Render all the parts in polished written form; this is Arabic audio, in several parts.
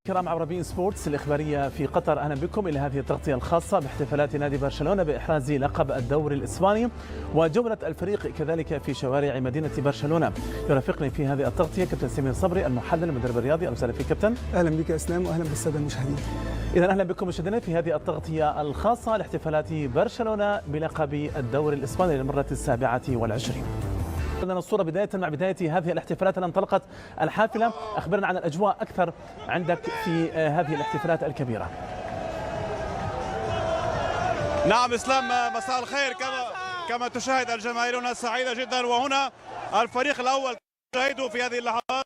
كرام عبر بين سبورتس الإخبارية في قطر، أهلا بكم إلى هذه التغطية الخاصة باحتفالات نادي برشلونة بإحراز لقب الدوري الإسباني وجولة الفريق كذلك في شوارع مدينة برشلونة. يرافقني في هذه التغطية كابتن سمير صبري المحلل المدرب الرياضي. أهلا وسهلا فيك كابتن. أهلا بك يا إسلام وأهلا بالسادة المشاهدين. إذا أهلا بكم مشاهدينا في هذه التغطية الخاصة لاحتفالات برشلونة بلقب الدوري الإسباني للمرة 27. لنا الصورة بداية مع بداية هذه الاحتفالات. انطلقت الحافلة، أخبرنا عن الأجواء أكثر عندك في هذه الاحتفالات الكبيرة. نعم إسلام، مساء الخير. كما تشاهد الجماهير هنا سعيدة جدا، وهنا الفريق الأول تشاهده في هذه اللحظات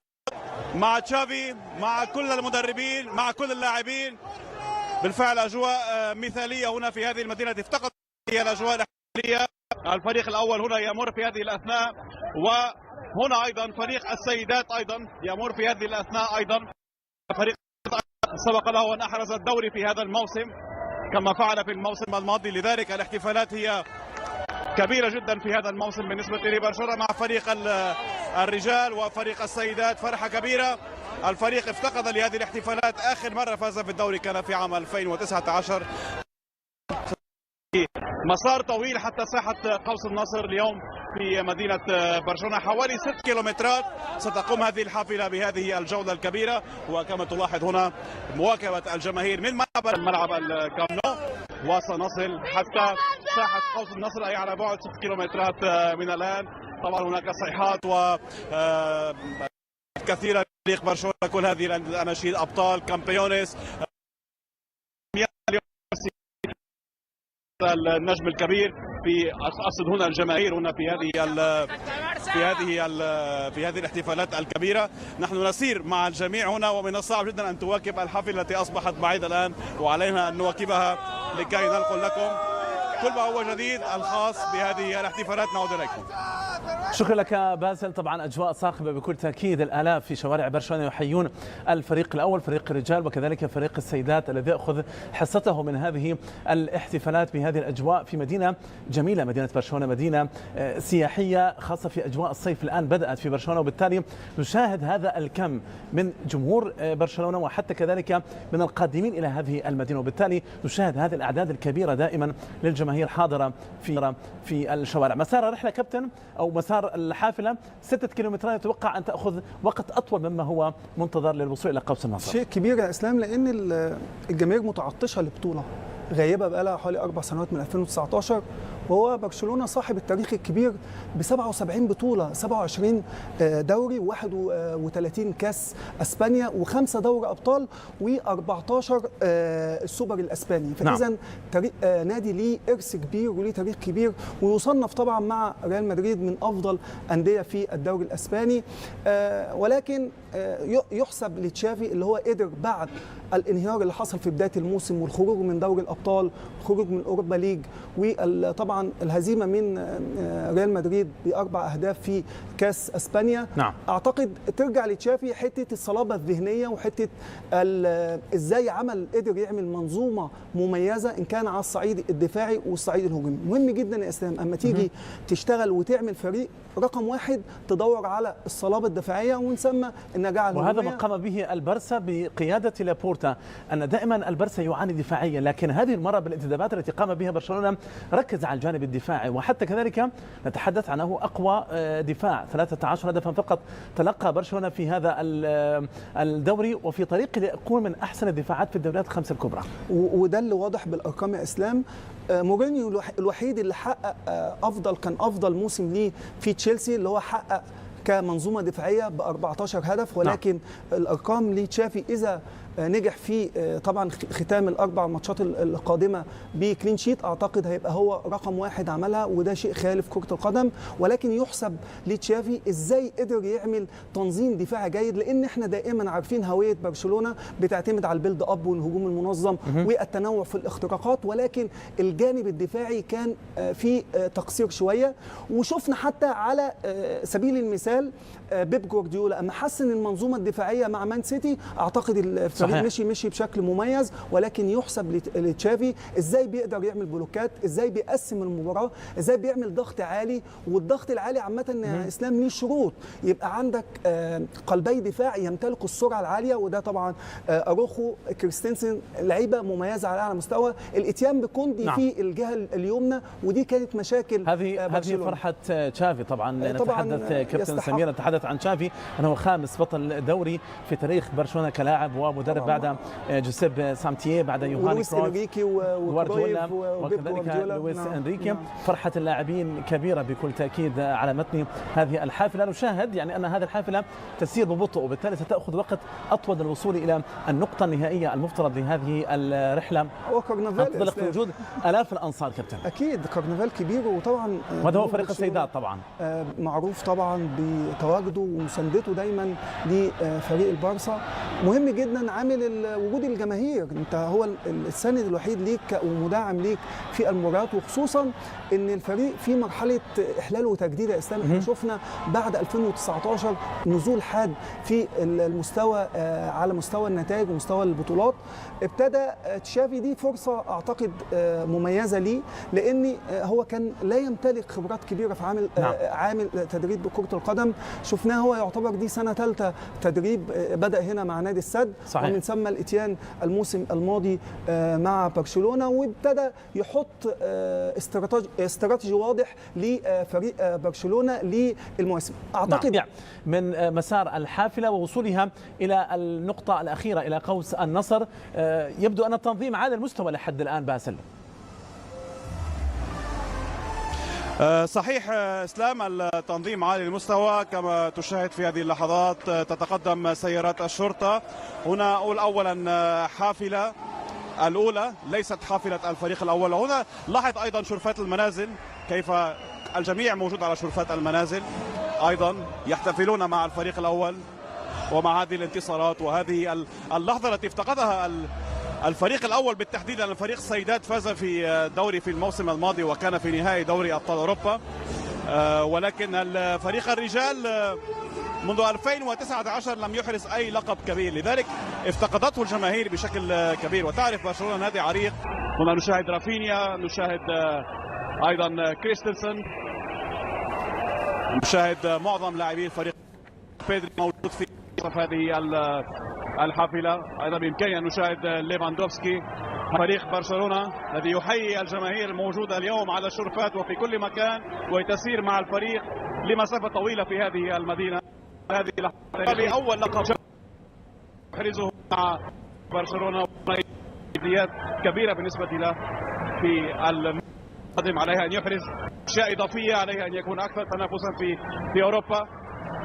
مع تشافي، مع كل المدربين، مع كل اللاعبين. بالفعل أجواء مثالية هنا في هذه المدينة، افتقدت هي الأجواء الاحتفالية. الفريق الأول هنا يمر في هذه الأثناء، وهنا أيضا فريق السيدات أيضا يمر في هذه الأثناء أيضا. فريق سبق له أن أحرز الدوري في هذا الموسم كما فعل في الموسم الماضي، لذلك الاحتفالات هي كبيرة جدا في هذا الموسم بالنسبة لبرشلونة مع فريق الرجال وفريق السيدات. فرحة كبيرة. الفريق افتقد لهذه الاحتفالات، آخر مرة فاز في الدوري كان في عام 2019. مسار طويل حتى ساحة قوس النصر اليوم في مدينة برشلونة، حوالي 6 كيلومترات ستقوم هذه الحافلة بهذه الجولة الكبيرة. وكما تلاحظ هنا مواكبة الجماهير من ملعب الكامب نو، وسنصل حتى ساحة قوس النصر أي على بعد 6 كيلومترات من الآن. طبعا هناك صيحات كثيرة لفريق برشلونة، كل هذه الأناشيد أبطال كامبيونيس، النجم الكبير في أقصد هنا الجماهير هنا في هذه الاحتفالات الكبيرة. نحن نسير مع الجميع هنا، ومن الصعب جدا أن تواكب الحافلة التي أصبحت بعيدة الآن، وعلينا أن نواكبها لكي ننقل لكم كل ما هو جديد الخاص بهذه الاحتفالات. نعود إليكم. شكرا لك باسل. طبعا أجواء صاخبة بكل تأكيد، الآلاف في شوارع برشلونة يحيون الفريق الأول فريق الرجال وكذلك فريق السيدات الذي يأخذ حصته من هذه الاحتفالات بهذه الأجواء في مدينة جميلة. مدينة برشلونة مدينة سياحية خاصة في أجواء الصيف، الآن بدأت في برشلونة، وبالتالي نشاهد هذا الكم من جمهور برشلونة وحتى كذلك من القادمين إلى هذه المدينة، وبالتالي نشاهد هذه الأعداد الكبيرة دائما للجماهير حاضرة في الشوارع. مسار الرحلة كابتن أو مسار الحافلة 6 كيلومترات، يتوقع أن تأخذ وقت أطول مما هو منتظر للوصول إلى قوس النصر. شيء كبير يا إسلام، لأن الجماهير متعطشة لبطولة غايبة بقالها حوالي 4 سنوات من 2019، وهو برشلونة صاحب التاريخ الكبير ب 77 بطولة، 27 دوري و31 كاس اسبانيا و5 دوري ابطال و14 السوبر الاسباني. فاذا نادي ليه ارث كبير وليه تاريخ كبير، ويصنف طبعا مع ريال مدريد من افضل انديه في الدوري الاسباني. ولكن يحسب لتشافي اللي هو قدر بعد الانهيار اللي حصل في بدايه الموسم والخروج من دوري الابطال، الخروج من اوروبا ليج، وطبعا الهزيمه من ريال مدريد ب4 أهداف في كاس اسبانيا. اعتقد ترجع لتشافي حته الصلابه الذهنيه وحته ازاي قدر يعمل منظومه مميزه ان كان على الصعيد الدفاعي والصعيد الهجومي. مهم جدا يا اسلام اما تيجي تشتغل وتعمل فريق، رقم 1 تدور على الصلابه الدفاعيه ونسمى النجاعه الهجوميه. وهذا ما قام به البرسا بقياده لابورتا، ان دائما البرسا يعاني دفاعيا، لكن هذه المره بالانتدابات التي قام بها برشلونه ركز على الجانب الدفاعي، وحتى كذلك نتحدث عنه اقوى دفاع، 13 هدفا فقط تلقى برشلونه في هذا الدوري، وفي طريق ليكون من احسن الدفاعات في الدوريات الخمس الكبرى. وده اللي واضح بالارقام يا اسلام. مورينيو الوحيد اللي حقق كان افضل موسم ليه في تشيلسي، اللي هو حقق كمنظومه دفاعيه ب 14 هدف، ولكن الارقام لتشافي اذا نجح في طبعا ختام ال4 ماتشات القادمه بكلين شيت، اعتقد هيبقى هو رقم 1 عملها، وده شيء خالف كره القدم. ولكن يحسب لتشافي ازاي قدر يعمل تنظيم دفاعي جيد، لان احنا دائما عارفين هويه برشلونه بتعتمد على البيلد اب والهجوم المنظم والتنوع في الاختراقات، ولكن الجانب الدفاعي كان في تقصير شويه. وشفنا حتى على سبيل المثال بيب جوارديولا اما حسن المنظومه الدفاعيه مع مان سيتي، اعتقد الفريق مشي بشكل مميز، ولكن يحسب لتشافي ازاي بيقدر يعمل بلوكات، ازاي بيقسم المباراه، ازاي بيعمل ضغط عالي. والضغط العالي عامه يا اسلام ليه شروط، يبقى عندك قلبي دفاع يمتلكوا السرعه العاليه، وده طبعا اروخو، كريستنسن، لعيبه مميزه على اعلى مستوى. الاتيان بكوندي في الجهه اليمنى، ودي كانت مشاكل هذه فرحه تشافي. طبعا نتحدث كابتن سمير، نتحدث عن تشافي انه خامس بطل دوري في تاريخ برشلونه كلاعب ومدرب بعد جوزيب سامتيه، بعد يوهاني كرويف وغوارديولا وكذلك لويس انريكي. فرحه اللاعبين كبيره بكل تاكيد على متن هذه الحافله. نشاهد يعني ان هذه الحافله تسير ببطء، وبالتالي ستاخذ وقت اطول للوصول الى النقطه النهائيه المفترض لهذه الرحله. هو كرنفال تنطلق في وجود الاف الانصار كابتن. اكيد كرنفال كبير، وطبعا وهذا هو فريق السيدات طبعا معروف طبعا بتواجده ومساندته دايما لفريق البارسا. مهم جدا عامل وجود الجماهير، انت هو السند الوحيد ليك ومدعم ليك في المباريات، وخصوصا ان الفريق في مرحله احلال وتجديد يا اسلام. احنا شفنا بعد 2019 نزول حاد في المستوى على مستوى النتائج ومستوى البطولات. ابتدى تشافي، دي فرصه اعتقد مميزه ليه، لان هو كان لا يمتلك خبرات كبيره في عامل تدريب بكره القدم. شفناه هو يعتبر دي سنه ثالثه تدريب، بدا هنا مع نادي السد صحيح. ومن ثم الاتيان الموسم الماضي مع برشلونه، وابتدى يحط استراتيجي واضح لفريق برشلونه للمواسم. اعتقد من مسار الحافله ووصولها الى النقطه الاخيره الى قوس النصر، يبدو ان التنظيم عالي المستوى لحد الان باسل. صحيح اسلام، التنظيم عالي المستوى كما تشاهد في هذه اللحظات. تتقدم سيارات الشرطه هنا. اقول اولا حافله الاولى ليست حافله الفريق الاول. هنا لاحظ ايضا شرفات المنازل، كيف الجميع موجود على شرفات المنازل، ايضا يحتفلون مع الفريق الاول ومع هذه الانتصارات وهذه اللحظه التي افتقدها الفريق الاول بالتحديد، لان فريق السيدات فاز في دوري في الموسم الماضي وكان في نهائي دوري ابطال اوروبا. ولكن الفريق الرجال منذ 2019 لم يحرز اي لقب كبير، لذلك افتقدته الجماهير بشكل كبير. وتعرف برشلونه نادي عريق، هنا نشاهد رافينيا، نشاهد ايضا كريستنسن، نشاهد معظم لاعبي الفريق. بيدري موجود في هذه الحافله، ايضا بامكاننا ان نشاهد ليفاندوفسكي. فريق برشلونه الذي يحيي الجماهير الموجوده اليوم على الشرفات وفي كل مكان، ويتسير مع الفريق لمسافه طويله في هذه المدينه. هذه اللحظه اول لقب يحرزه مع برشلونه، وإيجابيات كبيره بالنسبه له في القادم. عليها ان يحرز اشياء اضافيه، عليها ان يكون اكثر تنافسا في اوروبا.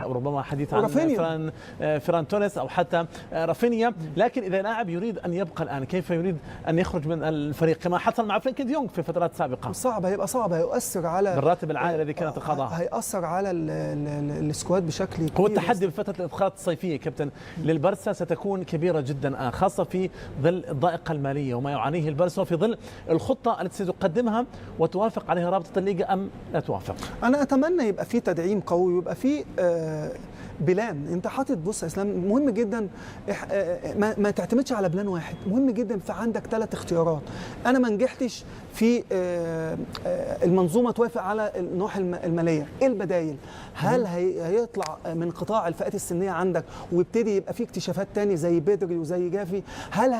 ربما حديث عن فران توريس او حتى رافينيا. لكن اذا لاعب يريد ان يبقى الان، كيف يريد ان يخرج من الفريق كما حصل مع فرانكي ديونغ في فترات سابقه؟ صعب، هيبقى صعب، هيؤثر على بالراتب العالي الذي كانت تقاضاه، هيأثر على السكواد بشكل كبير. هو التحدي بفتره الادخالات الصيفيه كابتن للبرسا ستكون كبيره جدا، خاصه في ظل الضائقه الماليه وما يعانيه البرسا، وفي ظل الخطه التي ستقدمها وتوافق عليها رابطه الليغا ام لا توافق. انا اتمنى يبقى في تدعيم قوي، ويبقى في بلان. انت حاطط، بص يا اسلام، مهم جدا ما تعتمدش على بلان واحد، مهم جدا في عندك 3 اختيارات. انا ما نجحتش في المنظومه توافق على النواحي الماليه، ايه البدايل؟ هل هيطلع من قطاع الفئات السنيه عندك ويبتدي يبقى في اكتشافات تاني زي بيدري وزي جافي؟ هل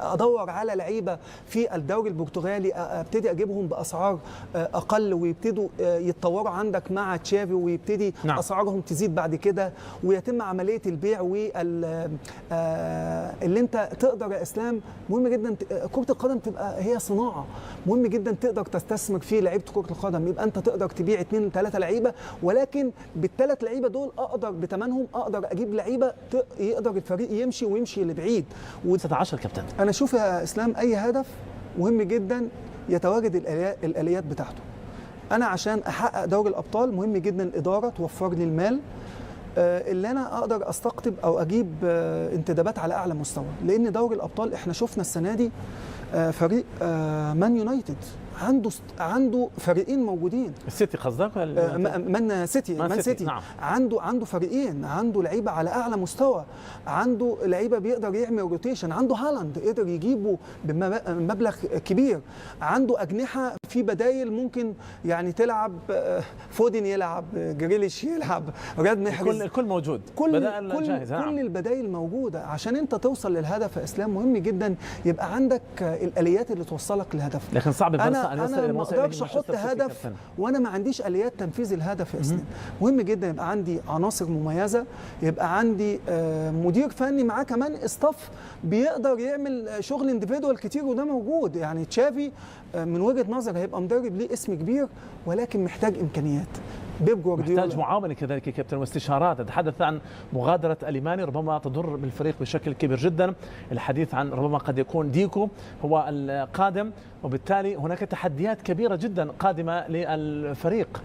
ادور على لعيبه في الدوري البرتغالي ابتدي اجيبهم باسعار اقل ويبتدوا يتطوروا عندك مع تشافي، ويبتدي اسعارهم تزيد بعد كده، ويتم عمليه البيع اللي انت تقدر يا اسلام. مهم جدا كره القدم تبقى هي صناعه، مهم جدا تقدر تستثمر في لعيبه كره القدم، يبقى انت تقدر تبيع 2 3 لعيبه، ولكن بال3 لعيبه دول اقدر بثمنهم اقدر اجيب لعيبه يقدر الفريق يمشي ويمشي لبعيد. 16 كابتن، انا اشوف يا اسلام اي هدف مهم جدا يتواجد الاليات بتاعته. انا عشان احقق دوري الابطال مهم جدا الاداره توفر لي المال اللي انا اقدر استقطب او اجيب انتدابات على اعلى مستوى، لان دوري الابطال احنا شفنا السنه دي فريق مان يونايتد عنده فريقين موجودين. السيتي قصدك ولا مان سيتي نعم. عنده فريقين، عنده لعيبه على اعلى مستوى، عنده لعيبه بيقدر يعمل روتيشن، عنده هالاند قدر يجيبه بمبلغ كبير، عنده اجنحه في بدايل ممكن يعني تلعب، فودن يلعب، جريليش يلعب، رياض محرز، الكل موجود، كل جاهز. كل البدايل موجوده. عشان انت توصل للهدف يا اسلام مهم جدا يبقى عندك الاليات اللي توصلك للهدف. لكن صعب انا ما اقدرش احط هدف وانا ما عنديش اليات تنفيذ الهدف يا اسلام. مهم جدا يبقى عندي عناصر مميزه، يبقى عندي مدير فني معاه كمان استاف بيقدر يعمل شغل انديفيدوال كتير، وده موجود. يعني تشافي من وجهه نظر هيبقى مدرب ليه اسم كبير، ولكن محتاج امكانيات. بيب جوارديولا محتاج معاونه كذلك يا كابتن واستشارات. نتحدث عن مغادره أليماني ربما تضر بالفريق بشكل كبير جدا. الحديث عن ربما قد يكون ديكو هو القادم، وبالتالي هناك تحديات كبيره جدا قادمه للفريق.